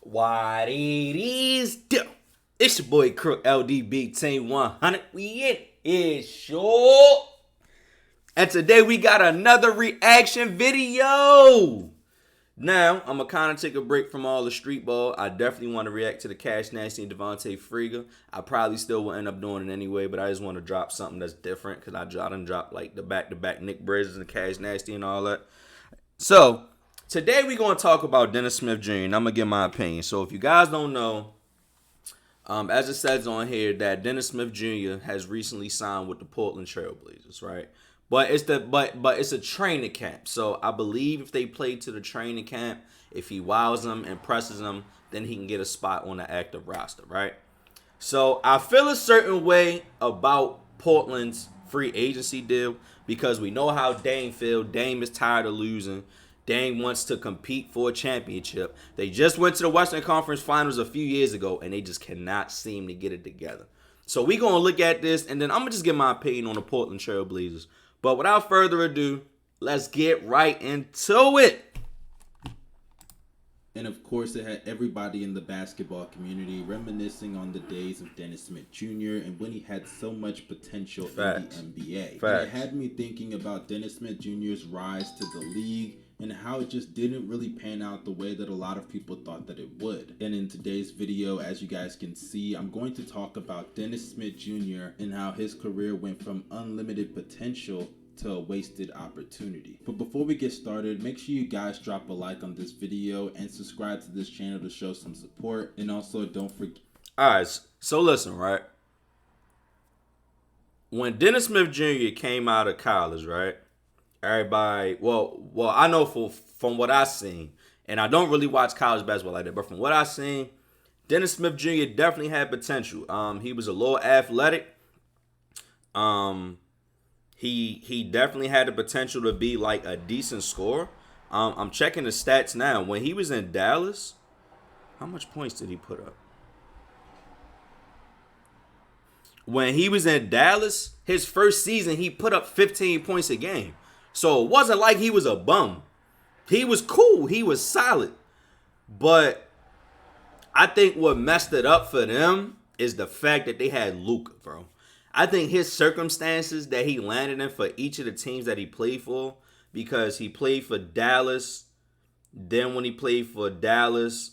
What it is, do? It's your boy Krook, LDB Team 100. We in it, sure. And today we got another reaction video. Now, I'm going to kind of take a break from all the street ball. I definitely want to react to the Cash Nasty and Devontae Friga. I probably still will end up doing it anyway, but I just want to drop something that's different because I done dropped like the back-to-back Nick Bridges and Cash Nasty and all that. So, today we're going to talk about Dennis Smith Jr. and I'm going to give my opinion. So, if you guys don't know, as it says on here, that Dennis Smith Jr. has recently signed with the Portland Trail Blazers, right? But it's a training camp. So I believe if they play to the training camp, if he wows them, impresses them, then he can get a spot on the active roster, right? So I feel a certain way about Portland's free agency deal because we know how Dame feels. Dame is tired of losing. Dame wants to compete for a championship. They just went to the Western Conference Finals a few years ago, and they just cannot seem to get it together. So we're going to look at this, and then I'm going to just give my opinion on the Portland Trail Blazers. But without further ado, let's get right into it. And of course, it had everybody in the basketball community reminiscing on the days of Dennis Smith Jr. and when he had so much potential Facts. in the NBA. Facts. And it had me thinking about Dennis Smith Jr.'s rise to the league and how it just didn't really pan out the way that a lot of people thought that it would. And in today's video, as you guys can see, I'm going to talk about Dennis Smith Jr. and how his career went from unlimited potential to a wasted opportunity. But before we get started, make sure you guys drop a like on this video and subscribe to this channel to show some support. And also don't forget. Alright, so listen, right? When Dennis Smith Jr. came out of college, right? Everybody, well, I know from what I've seen, and I don't really watch college basketball like that, but from what I've seen, Dennis Smith Jr. definitely had potential. He was a little athletic. He definitely had the potential to be like a decent scorer. I'm checking the stats now. When he was in Dallas, how much points did he put up? When he was in Dallas, his first season, he put up 15 points a game. So it wasn't like he was a bum. He was cool. He was solid. But I think what messed it up for them is the fact that they had Luka, bro. I think his circumstances that he landed in for each of the teams that he played for, because he played for Dallas, then when he played for Dallas,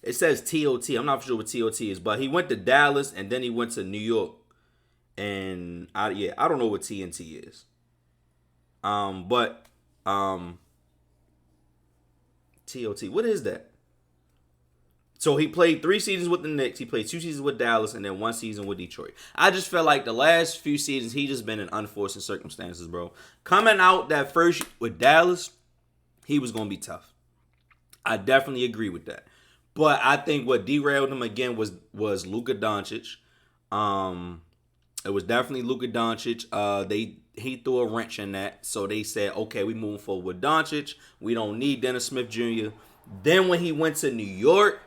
it says TOT. I'm not sure what TOT is, but he went to Dallas and then he went to New York. And I don't know what TNT is. But TOT, what is that? So he played 3 seasons with the Knicks. He played 2 seasons with Dallas and then 1 season with Detroit. I just felt like the last few seasons, he just been in unfortunate circumstances, bro. Coming out that first with Dallas, he was going to be tough. I definitely agree with that. But I think what derailed him again was Luka Doncic. It was definitely Luka Doncic. He threw a wrench in that. So they said, okay, we moving forward with Doncic. We don't need Dennis Smith Jr. Then when he went to New York,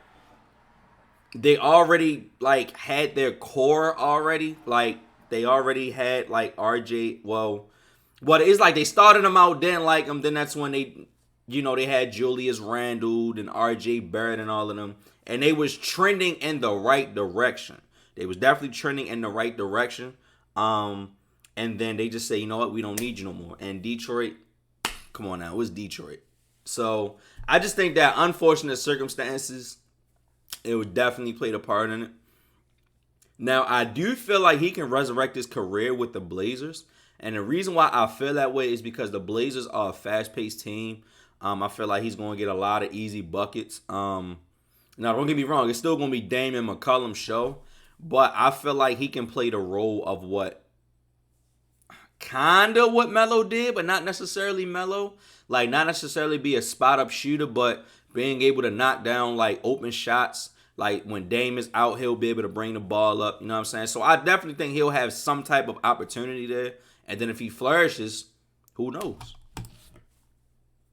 they already like had their core already. Like they already had like RJ. Well, it's like they started him out, didn't like him. Then that's when they had Julius Randle and RJ Barrett and all of them. And they was trending in the right direction. They was definitely trending in the right direction. And then they just say, you know what, we don't need you no more. And Detroit, come on now, it was Detroit. So I just think that unfortunate circumstances, it would definitely play a part in it. Now, I do feel like he can resurrect his career with the Blazers. And the reason why I feel that way is because the Blazers are a fast-paced team. I feel like he's going to get a lot of easy buckets. Now, don't get me wrong. It's still going to be Dame and McCollum's show. But I feel like he can play the role of what Melo did, but not necessarily Melo. Like, not necessarily be a spot-up shooter, but being able to knock down, like, open shots. Like, when Dame is out, he'll be able to bring the ball up. You know what I'm saying? So, I definitely think he'll have some type of opportunity there. And then if he flourishes, who knows?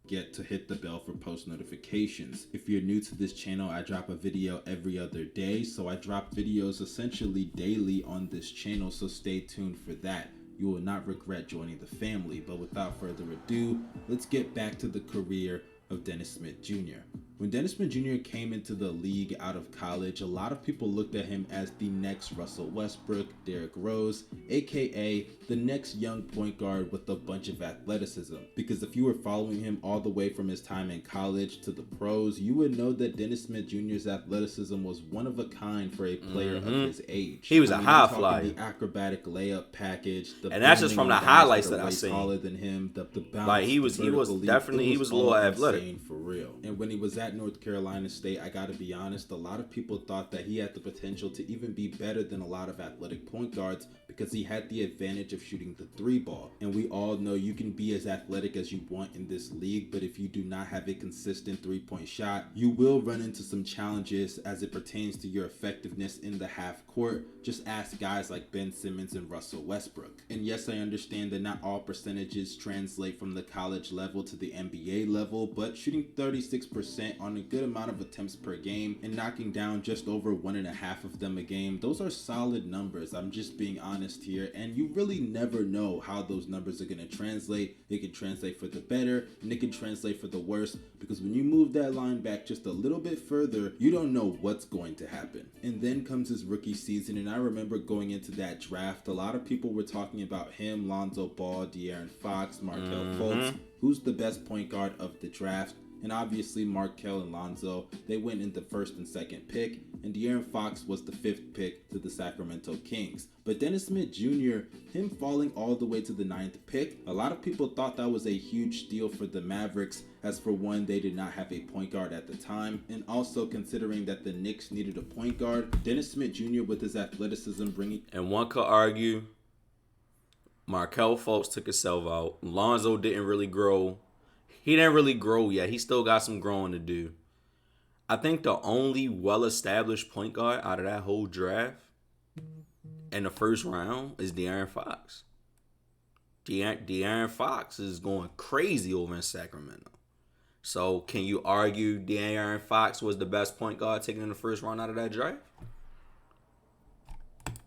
Get to hit the bell for post notifications. If you're new to this channel, I drop a video every other day. So, I drop videos essentially daily on this channel. So, stay tuned for that. You will not regret joining the family. But without further ado, let's get back to the career of Dennis Smith Jr. When Dennis Smith Jr. came into the league out of college, a lot of people looked at him as the next Russell Westbrook, Derrick Rose, aka the next young point guard with a bunch of athleticism. Because if you were following him all the way from his time in college to the pros, you would know that Dennis Smith Jr.'s athleticism was one of a kind for a player of his age. He was a high flyer. The acrobatic layup package, and that's just from the highlights that I seen. Taller than him, the bounce, like he was definitely he was a little athletic for real. And when he was at North Carolina State, I gotta be honest, a lot of people thought that he had the potential to even be better than a lot of athletic point guards because he had the advantage of shooting the 3-ball. And we all know you can be as athletic as you want in this league, but if you do not have a consistent 3-point shot, you will run into some challenges as it pertains to your effectiveness in the half court. Just ask guys like Ben Simmons and Russell Westbrook. And yes, I understand that not all percentages translate from the college level to the NBA level, but shooting 36% on a good amount of attempts per game and knocking down just over 1.5 of them a game, those are solid numbers. I'm just being honest here, and you really never know how those numbers are going to translate. It can translate for the better and it can translate for the worse, because when you move that line back just a little bit further, you don't know what's going to happen. And then comes his rookie season, and I remember going into that draft, a lot of people were talking about him, Lonzo Ball, De'Aaron Fox, Markelle Fultz, who's the best point guard of the draft. And obviously Markelle and Lonzo, they went in the first and second pick, and De'Aaron Fox was the 5th pick to the Sacramento Kings. But Dennis Smith Jr., him falling all the way to the 9th pick, a lot of people thought that was a huge steal for the Mavericks, as for one, they did not have a point guard at the time, and also considering that the Knicks needed a point guard, Dennis Smith Jr. with his athleticism bringing... And one could argue Markelle Fultz took himself out. Lonzo didn't really grow. He didn't really grow yet. He still got some growing to do. I think the only well-established point guard out of that whole draft in the first round is De'Aaron Fox. De'Aaron Fox is going crazy over in Sacramento. So can you argue De'Aaron Fox was the best point guard taken in the first round out of that draft?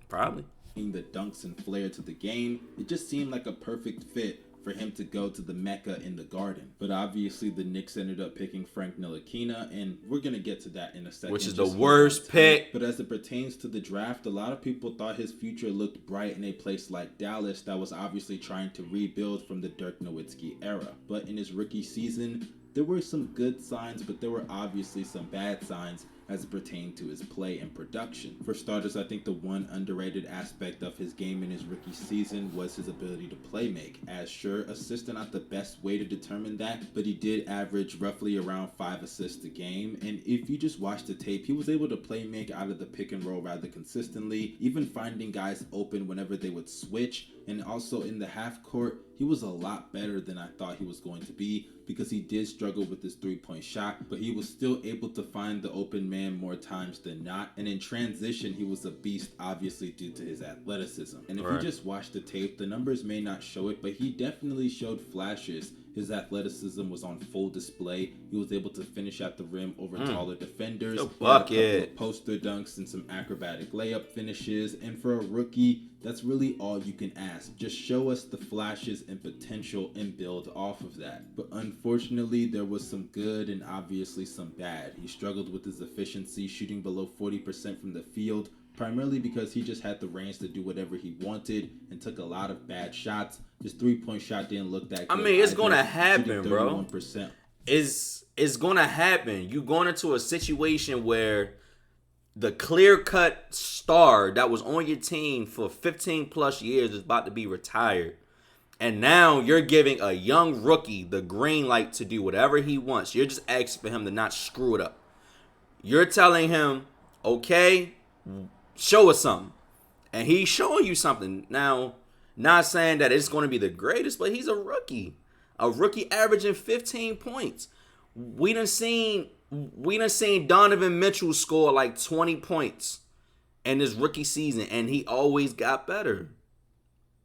Probably. The dunks and flair to the game, it just seemed like a perfect fit for him to go to the Mecca in the Garden. But obviously the Knicks ended up picking Frank Ntilikina, and we're going to get to that in a second. Which is the worst pick. But as it pertains to the draft, a lot of people thought his future looked bright in a place like Dallas that was obviously trying to rebuild from the Dirk Nowitzki era. But in his rookie season, there were some good signs, but there were obviously some bad signs as it pertained to his play and production. For starters, I think the one underrated aspect of his game in his rookie season was his ability to play make. As sure, assists are not the best way to determine that, but he did average roughly around 5 assists a game. And if you just watch the tape, he was able to play make out of the pick and roll rather consistently, even finding guys open whenever they would switch. And also in the half court, he was a lot better than I thought he was going to be, because he did struggle with his 3-point shot, but he was still able to find the open man more times than not. And in transition, he was a beast, obviously due to his athleticism. And if you just watch the tape, the numbers may not show it, but he definitely showed flashes. His athleticism was on full display. He was able to finish at the rim over taller defenders. A bucket. Poster dunks and some acrobatic layup finishes. And for a rookie, that's really all you can ask. Just show us the flashes and potential and build off of that. But unfortunately, there was some good and obviously some bad. He struggled with his efficiency, shooting below 40% from the field, primarily because he just had the range to do whatever he wanted and took a lot of bad shots. His 3-point shot didn't look that good. I mean, it's going to happen, bro. It's going to happen. You're going into a situation where the clear-cut star that was on your team for 15 plus years is about to be retired. And now you're giving a young rookie the green light to do whatever he wants. You're just asking for him to not screw it up. You're telling him, okay, show us something. And he's showing you something. Now, not saying that it's going to be the greatest, but he's a rookie. A rookie averaging 15 points. We done seen Donovan Mitchell score like 20 points in his rookie season, and he always got better.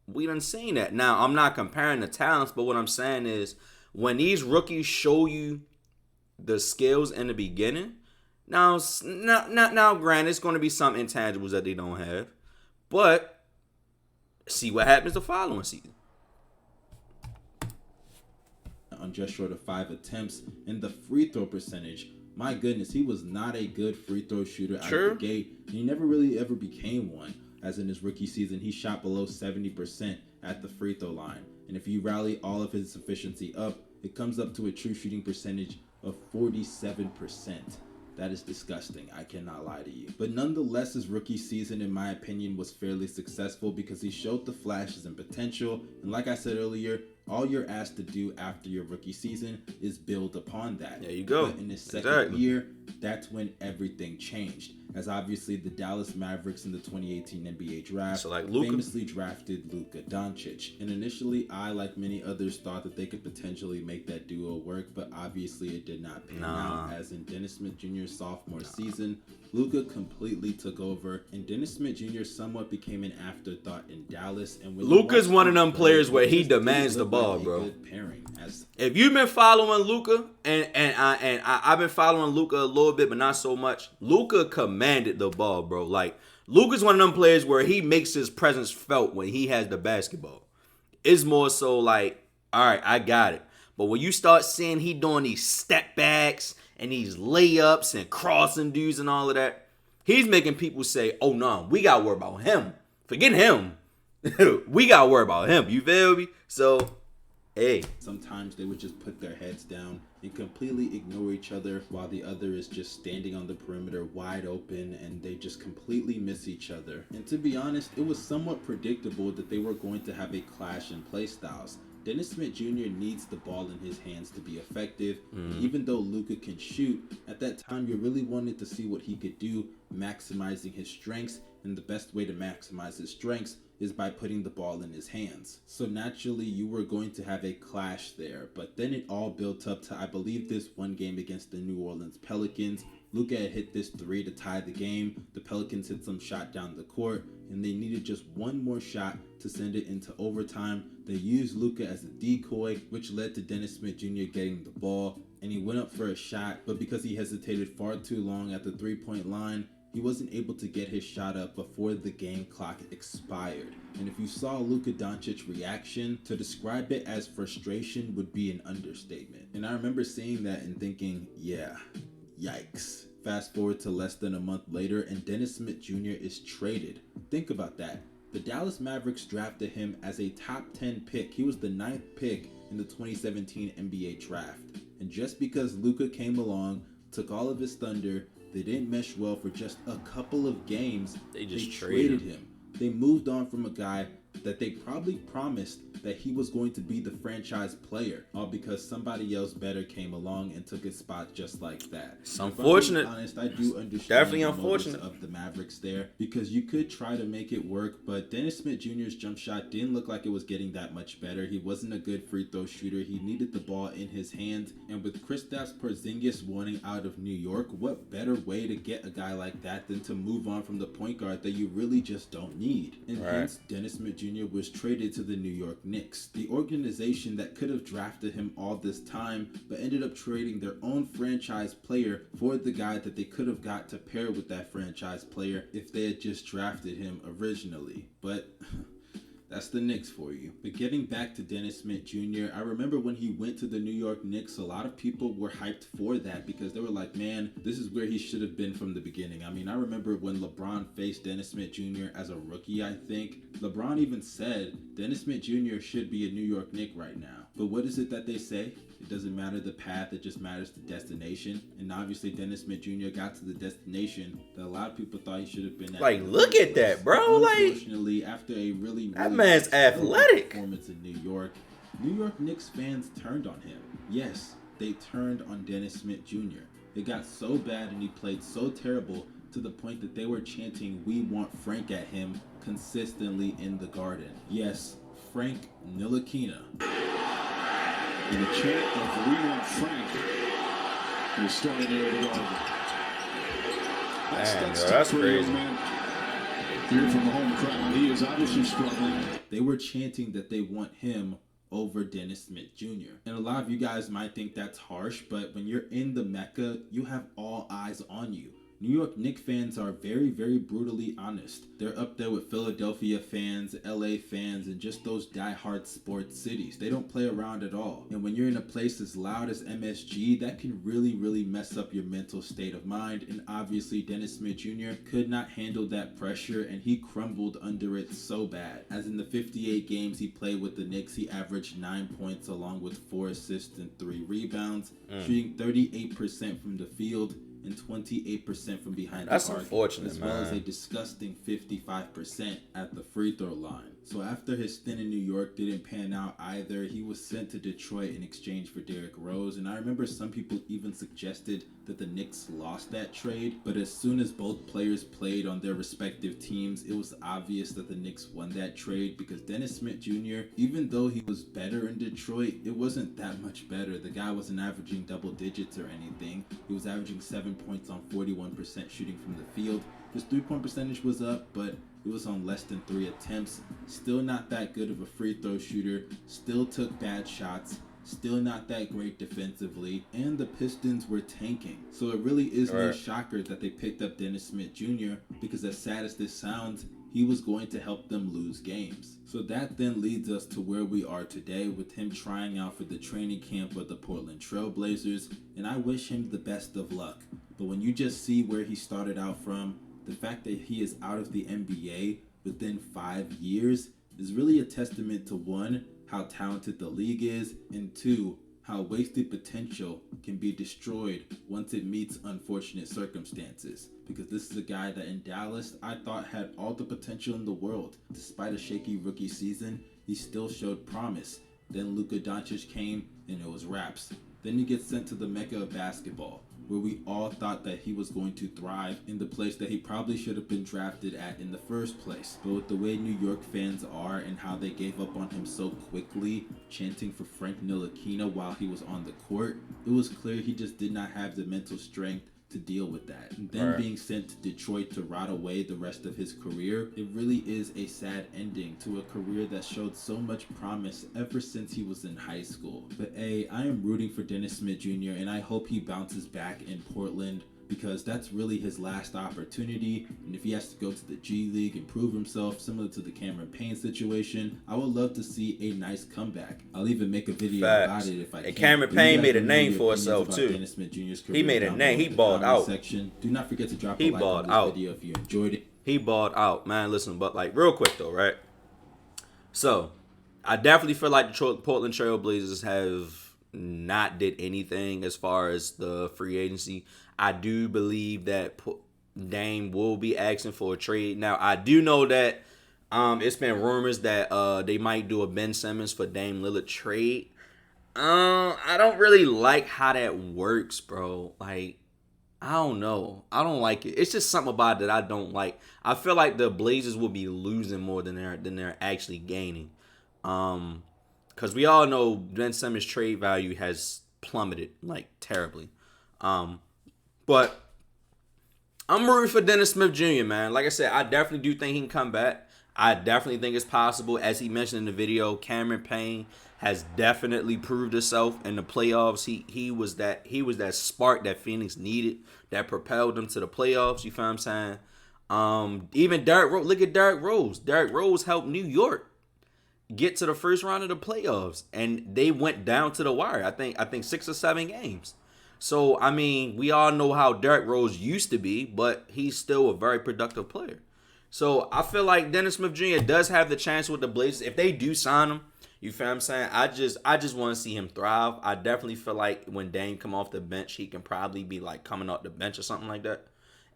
We done seen that. Now, I'm not comparing the talents, but what I'm saying is when these rookies show you the skills in the beginning, now granted, it's going to be some intangibles that they don't have, but see what happens the following season. on just short of 5 attempts. And the free throw percentage, my goodness, he was not a good free throw shooter out of the gate. And he never really ever became one. As in his rookie season, he shot below 70% at the free throw line. And if you rally all of his efficiency up, it comes up to a true shooting percentage of 47%. That is disgusting. I cannot lie to you. But nonetheless, his rookie season, in my opinion, was fairly successful because he showed the flashes and potential. And like I said earlier, all you're asked to do after your rookie season is build upon that. There you go. But in his second year, that's when everything changed. As obviously the Dallas Mavericks in the 2018 NBA draft famously drafted Luka Doncic. And initially, I, like many others, thought that they could potentially make that duo work, but obviously it did not pan out. As in Dennis Smith Jr.'s sophomore season, Luka completely took over, and Dennis Smith Jr. somewhat became an afterthought in Dallas. And Luka's one of them players where he demands the ball, bro. If you've been following Luka, and I've been following Luka a little bit, but not so much, Luka commanded the ball, bro. Like, Luka's one of them players where he makes his presence felt when he has the basketball. It's more so like, all right, I got it. But when you start seeing he doing these step backs and these layups and crossing dudes and all of that, he's making people say, oh, no, we got to worry about him. Forget him. We got to worry about him. You feel me? So, hey. Sometimes they would just put their heads down and completely ignore each other while the other is just standing on the perimeter wide open, and they just completely miss each other. And to be honest, it was somewhat predictable that they were going to have a clash in play styles. Dennis Smith Jr. needs the ball in his hands to be effective. Even though Luka can shoot, at that time you really wanted to see what he could do, maximizing his strengths, and the best way to maximize his strengths is by putting the ball in his hands. So naturally you were going to have a clash there, but then it all built up to, I believe, this one game against the New Orleans Pelicans. Luka had hit this 3 to tie the game. The Pelicans hit some shot down the court, and they needed just one more shot to send it into overtime. They used Luka as a decoy, which led to Dennis Smith Jr. getting the ball, and he went up for a shot, but because he hesitated far too long at the three-point line, he wasn't able to get his shot up before the game clock expired. And if you saw Luka Doncic's reaction, to describe it as frustration would be an understatement. And I remember seeing that and thinking, yeah, yikes. Fast forward to less than a month later, and Dennis Smith Jr. is traded. Think about that. The Dallas Mavericks drafted him as a top 10 pick. He was the 9th pick in the 2017 NBA draft. And just because Luka came along, took all of his thunder, they didn't mesh well for just a couple of games. They traded him. They moved on from a guy that they probably promised that he was going to be the franchise player, all because somebody else better came along and took his spot just like that. It's unfortunate. If I'm being honest, I do understand definitely the unfortunate of the Mavericks there, because you could try to make it work, but Dennis Smith Jr.'s jump shot didn't look like it was getting that much better. He wasn't a good free throw shooter. He needed the ball in his hands, and with Kristaps Porzingis wanting out of New York, what better way to get a guy like that than to move on from the point guard that you really just don't need? And hence, Dennis Smith Jr. was traded to the New York Knicks, the organization that could have drafted him all this time, but ended up trading their own franchise player for the guy that they could have got to pair with that franchise player if they had just drafted him originally. But that's the Knicks for you. But getting back to Dennis Smith Jr., I remember when he went to the New York Knicks, a lot of people were hyped for that because they were like, man, this is where he should have been from the beginning. I mean, I remember when LeBron faced Dennis Smith Jr. as a rookie, I think. LeBron even said Dennis Smith Jr. should be a New York Knick right now. But what is it that they say? It doesn't matter the path, it just matters the destination. And obviously Dennis Smith Jr. got to the destination that a lot of people thought he should have been at. Like, look at that, bro. Unfortunately, after a really that man's athletic performance in New York Knicks fans turned on him. Yes, they turned on Dennis Smith Jr. It got so bad and he played so terrible to the point that they were chanting, "We want Frank" at him consistently in the Garden. Yes, Frank Ntilikina. And the chant of "We want Frank" is starting there at the Garden. That's crazy. Man. Here from the home crowd, he is obviously struggling. They were chanting that they want him over Dennis Smith Jr. And a lot of you guys might think that's harsh, but when you're in the Mecca, you have all eyes on you. New York Knicks fans are very, very brutally honest. They're up there with Philadelphia fans, LA fans, and just those die-hard sports cities. They don't play around at all. And when you're in a place as loud as MSG, that can really, really mess up your mental state of mind. And obviously, Dennis Smith Jr. could not handle that pressure, and he crumbled under it so bad. As in the 58 games he played with the Knicks, he averaged 9 points along with 4 assists and 3 rebounds, shooting 38% from the field and 28% from behind That's the arc, unfortunate, as well as a man. disgusting 55% at the free throw line. So after his stint in New York didn't pan out either, he was sent to Detroit in exchange for Derrick Rose, and I remember some people even suggested that the Knicks lost that trade, but as soon as both players played on their respective teams, it was obvious that the Knicks won that trade because Dennis Smith Jr., even though he was better in Detroit, it wasn't that much better. The guy wasn't averaging double digits or anything. He was averaging 7 points on 41% shooting from the field. His 3-point percentage was up, but it was on less than 3 attempts. Still not that good of a free throw shooter. Still took bad shots. Still not that great defensively. And the Pistons were tanking. So it really is no shocker that they picked up Dennis Smith Jr. because as sad as this sounds, he was going to help them lose games. So that then leads us to where we are today with him trying out for the training camp of the Portland Trail Blazers. And I wish him the best of luck. But when you just see where he started out from, the fact that he is out of the NBA within 5 years is really a testament to 1, how talented the league is, and 2, how wasted potential can be destroyed once it meets unfortunate circumstances. Because this is a guy that in Dallas I thought had all the potential in the world. Despite a shaky rookie season, he still showed promise. Then Luka Doncic came and it was wraps. Then he gets sent to the mecca of basketball, where we all thought that he was going to thrive in the place that he probably should have been drafted at in the first place. But with the way New York fans are and how they gave up on him so quickly, chanting for Frank Ntilikina while he was on the court, it was clear he just did not have the mental strength to deal with that. And then being sent to Detroit to rot away the rest of his career, it really is a sad ending to a career that showed so much promise ever since he was in high school. But hey, I am rooting for Dennis Smith Jr. and I hope he bounces back in Portland, because that's really his last opportunity. And if he has to go to the G League and prove himself, similar to the Cameron Payne situation, I would love to see a nice comeback. I'll even make a video about it if I can. And Cameron Payne made a name for himself too. Dennis Smith Jr.'s He made a name. He balled out. Section. Do not forget to drop a like on this video if you enjoyed it. He balled out, man. Listen, but like real quick though, right? So I definitely feel like the Portland Trail Blazers have not did anything as far as the free agency. I do believe that Dame will be asking for a trade. Now, I do know that it's been rumors that they might do a Ben Simmons for Dame Lillard trade. I don't really like how that works, bro. Like, I don't know. I don't like it. It's just something about it that I don't like. I feel like the Blazers will be losing more than they're actually gaining. Because we all know Ben Simmons' trade value has plummeted, like, terribly. But I'm rooting for Dennis Smith Jr., man. Like I said, I definitely do think he can come back. I definitely think it's possible. As he mentioned in the video, Cameron Payne has definitely proved himself in the playoffs. He was that spark that Phoenix needed that propelled them to the playoffs. You feel what I'm saying? Even Derrick Rose. Look at Derrick Rose. Derrick Rose helped New York get to the first round of the playoffs, and they went down to the wire. I think 6 or 7 games. So, I mean, we all know how Derrick Rose used to be, but he's still a very productive player. So, I feel like Dennis Smith Jr. does have the chance with the Blazers. If they do sign him, you feel what I'm saying? I just want to see him thrive. I definitely feel like when Dame come off the bench, he can probably be like coming off the bench or something like that.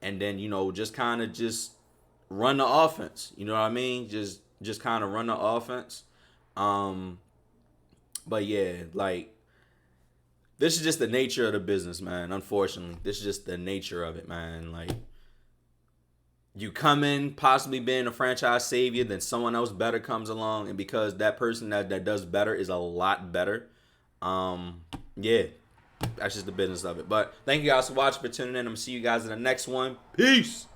And then, just kind of just run the offense. You know what I mean? Just kind of run the offense. But yeah, like, this is just the nature of the business, man. Unfortunately, this is just the nature of it, man. Like, you come in possibly being a franchise savior, then someone else better comes along, and because that person that does better is a lot better, yeah, that's just the business of it. But thank you guys for watching, for tuning in. I'm gonna see you guys in the next one. Peace.